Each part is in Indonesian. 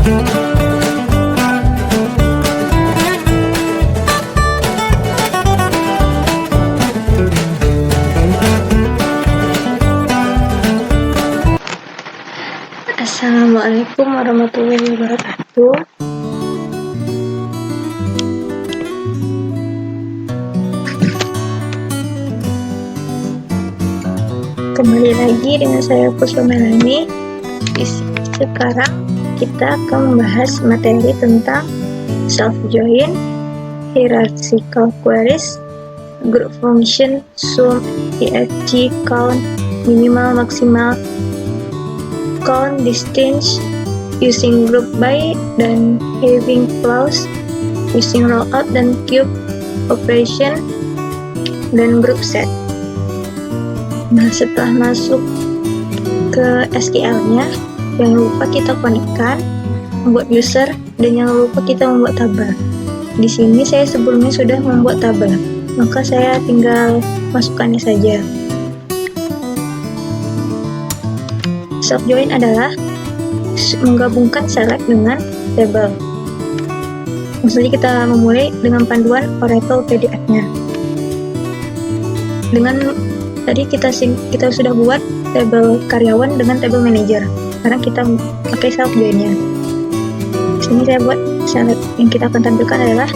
Assalamualaikum warahmatullahi wabarakatuh. Kembali lagi dengan saya Puspa Melani. Sekarang kita akan membahas materi tentang self-join, hierarchical queries, group function, sum, EFG, count, minimal, maksimal, count, distance, using group by, dan having clause, using rollout dan cube operation, dan group set. Nah, setelah masuk ke SQL-nya, jangan lupa kita konekkan, membuat user, dan jangan lupa kita membuat tabel. Di sini saya sebelumnya sudah membuat tabel, maka saya tinggal masukkannya saja. Self join adalah menggabungkan select dengan table. Maksudnya kita memulai dengan panduan Oracle PDF-nya. Dengan tadi kita sudah buat tabel karyawan dengan tabel manager. Sekarang kita pakai self join-nya. Di sini saya buat select, yang kita akan tampilkan adalah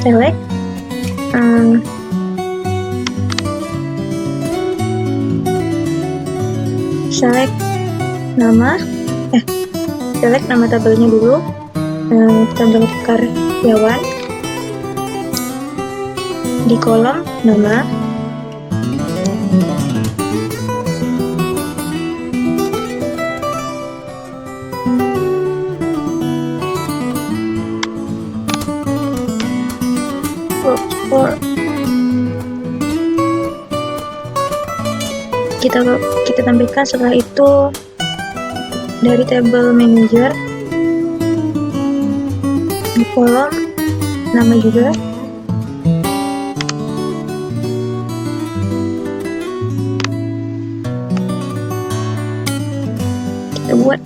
select select nama tabelnya dulu, tabel karyawan, di kolom nama, kita tampilkan. Setelah itu dari table manager di kolom nama juga, kita buat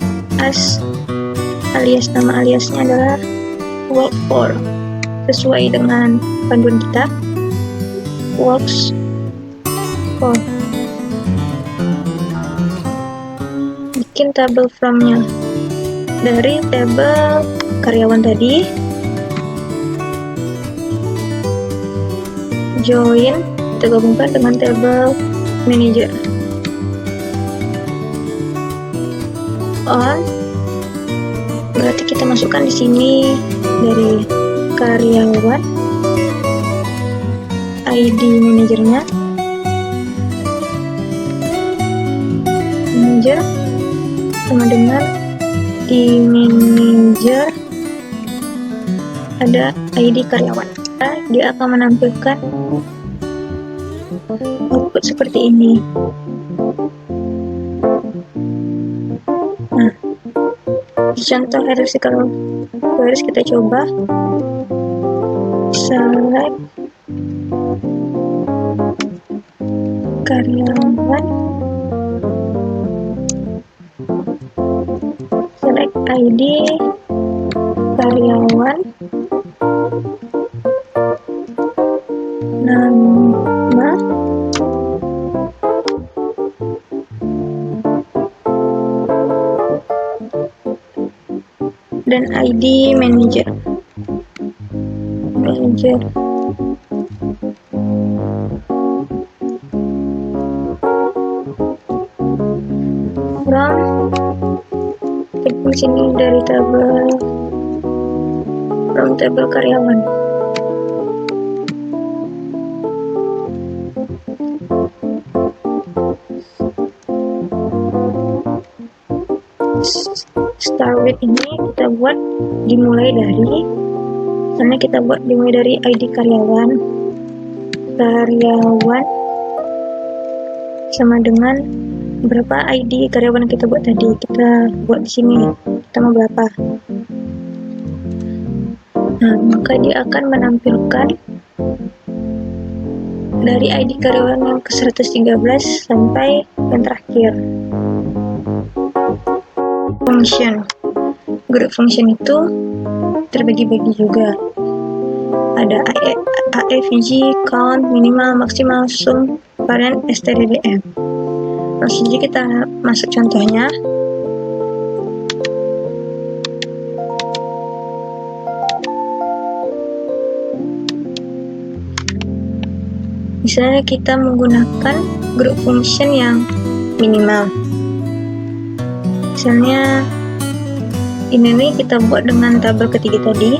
alias, nama aliasnya adalah work for, sesuai dengan panduan kita, works for. Bikin tabel from-nya dari tabel karyawan tadi, join, kita gabungkan dengan tabel manager, on, berarti kita masukkan di sini dari karyawan, ID manajernya, manager, sama dengan di manager ada ID karyawan. Dia akan menampilkan output seperti ini. Nah, contoh hierarchical queries kita coba. Select karyawan, select ID karyawan, nama, dan ID manager. From di sini dari tabel karyawan. Start with ini kita buat dimulai dari, karena kita buat dimulai dari ID karyawan sama dengan berapa ID karyawan yang kita buat tadi, kita buat di sini, kita mau berapa. Nah, maka dia akan menampilkan dari ID karyawan yang ke 113 sampai yang terakhir. Function grup function itu terbagi-bagi juga. Ada AFG, count, minimal, maksimal, sum, varian, stdlf. Langsung saja kita masuk contohnya. Misalnya kita menggunakan grup function yang minimal. Misalnya ini kita buat dengan tabel ketiga tadi.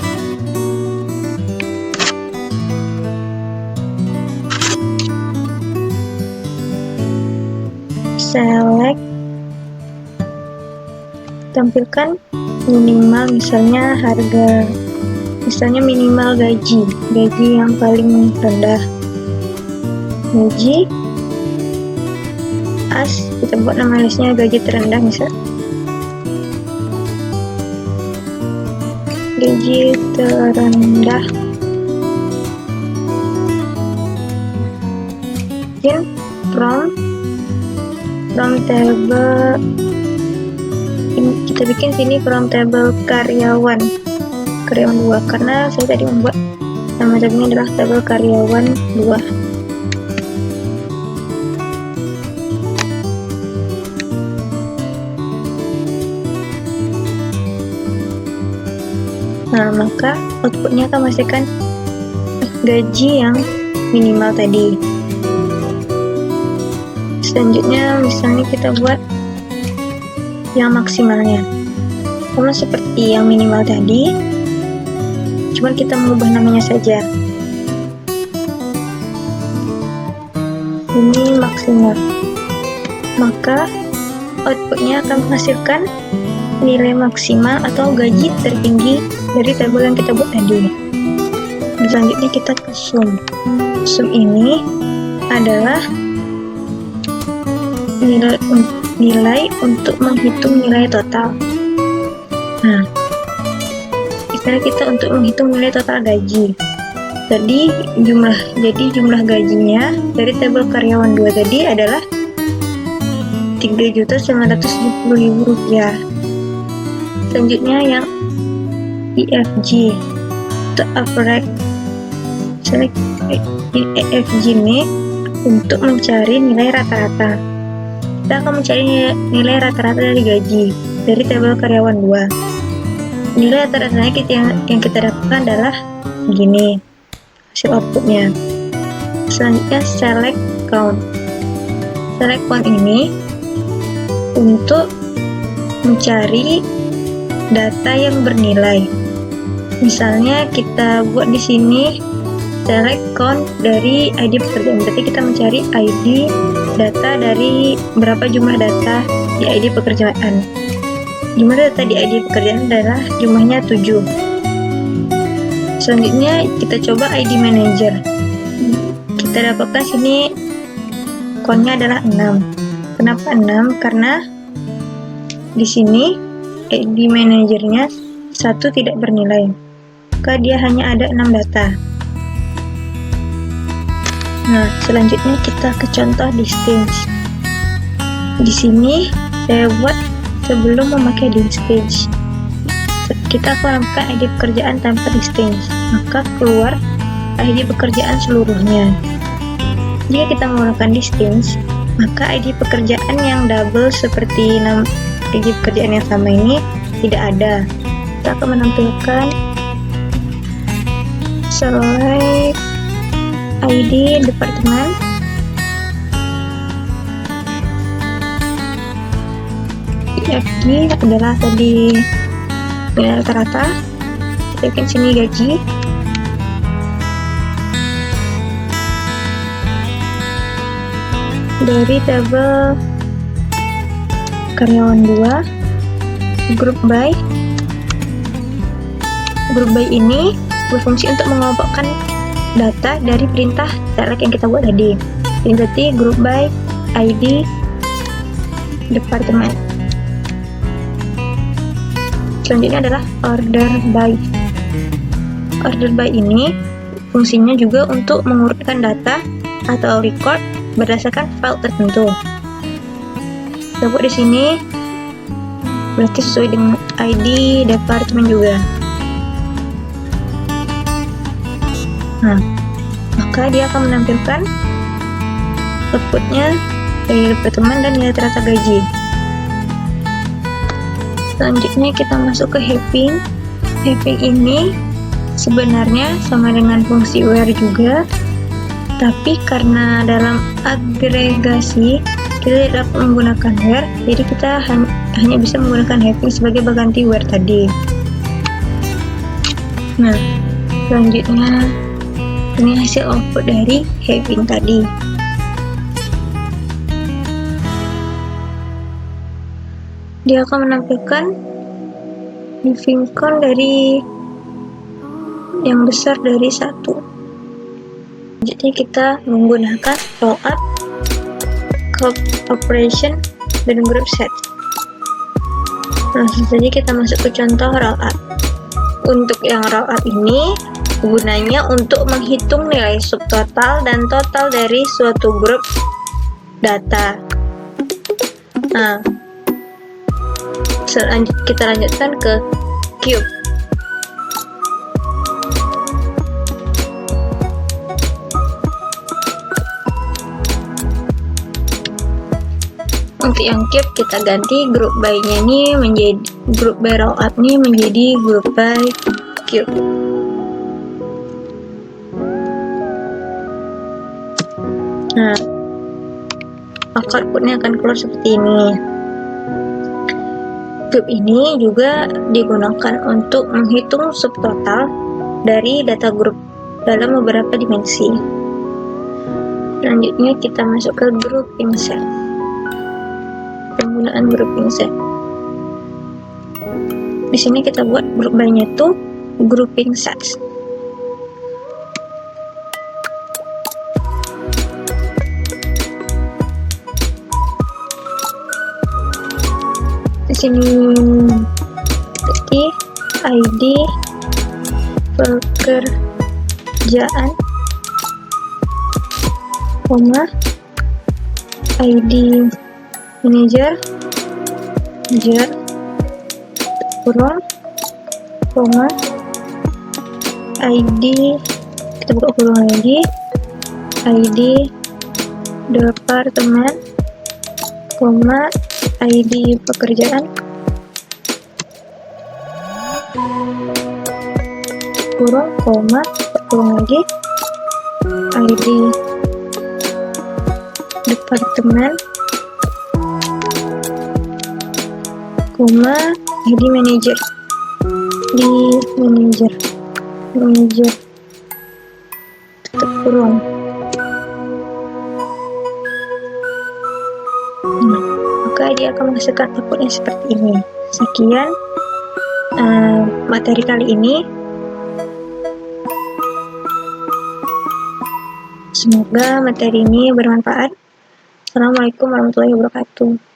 Select, tampilkan minimal, misalnya harga, misalnya minimal gaji yang paling rendah, gaji as, kita buat nama listnya gaji terendah, misal gaji terendah. Bikin from table ini, kita bikin sini from table karyawan 2, karena saya tadi membuat nama tabelnya adalah tabel karyawan 2. Nah, maka outputnya akan menghasilkan gaji yang minimal tadi. Selanjutnya misalnya kita buat yang maksimalnya, sama seperti yang minimal tadi, cuman kita mengubah namanya saja. Ini maksimal, maka outputnya akan menghasilkan nilai maksimal atau gaji tertinggi dari tabel yang kita buat tadi. Selanjutnya kita ke sum. Sum ini adalah nilai untuk menghitung nilai total. Nah, misalnya kita untuk menghitung nilai total gaji. Jadi jumlah gajinya dari tabel karyawan 2 tadi adalah Rp3.970.000. Selanjutnya yang EFG, the average. Misalnya EFG ini untuk mencari nilai rata-rata. Kita akan mencari nilai rata-rata dari gaji dari tabel karyawan 2. Nilai rata-ratanya yang kita dapatkan adalah begini hasil outputnya. Selanjutnya select count. Select count ini untuk mencari data yang bernilai. Misalnya kita buat di sini select count dari ID pekerjaan, berarti kita mencari ID data dari berapa jumlah data di ID pekerjaan. Jumlah data di ID pekerjaan adalah jumlahnya 7. Selanjutnya kita coba ID manager. Kita dapatkan sini countnya adalah 6. Kenapa 6? Karena di sini ID manajernya 1 tidak bernilai, maka dia hanya ada 6 data. Nah, selanjutnya kita ke contoh distance. Di sini saya buat sebelum memakai distance. Kita akan melakukan ID pekerjaan tanpa distance, maka keluar ID pekerjaan seluruhnya. Jika kita menggunakan distance, maka ID pekerjaan yang double seperti ID pekerjaan yang sama ini tidak ada. Kita akan menampilkan select ID departemen, EFG adalah tadi nilai rata-rata. Kita bikin sini gaji, dari tabel karyawan 2, group by. Group by ini berfungsi untuk mengelompokkan data dari perintah select yang kita buat tadi. Ini berarti group by ID departemen. Selanjutnya adalah order by. Order by ini fungsinya juga untuk mengurutkan data atau record berdasarkan file tertentu. Kita buat di sini berarti sesuai dengan ID departemen juga. Nah, maka dia akan menampilkan outputnya dari departemen dan nilai rata gaji. Selanjutnya kita masuk ke having. Having ini sebenarnya sama dengan fungsi where juga, tapi karena dalam agregasi kita tidak dapat menggunakan where, jadi kita hanya bisa menggunakan having sebagai pengganti where tadi. Nah, selanjutnya ini hasil output dari having tadi. Dia akan menampilkan having count dari yang besar dari 1. Jadi kita menggunakan rollup, cop operation, dan group set. Langsung saja kita masuk ke contoh rollup. Untuk yang rollup ini gunanya untuk menghitung nilai subtotal dan total dari suatu grup data. Nah, kita lanjutkan ke cube. Untuk yang cube kita ganti group by-nya ini menjadi group by rollup nih menjadi group by cube. Nah, outputnya akan keluar seperti ini. Cube ini juga digunakan untuk menghitung subtotal dari data grup dalam beberapa dimensi. Selanjutnya kita masuk ke grouping set. Penggunaan grouping set. Di sini kita buat group by-nya tuh grouping sets. Di sini ketik ID pekerjaan, koma ID manager, kurung, koma ID, kita buka kurung lagi, ID departemen, koma ID pekerjaan, kurung, koma, kurung lagi, ID departemen, koma ID manager, di manager, tutup kurung. Maka dia akan menghasilkan outputnya seperti ini. Sekian materi kali ini. Semoga materi ini bermanfaat. Assalamualaikum warahmatullahi wabarakatuh.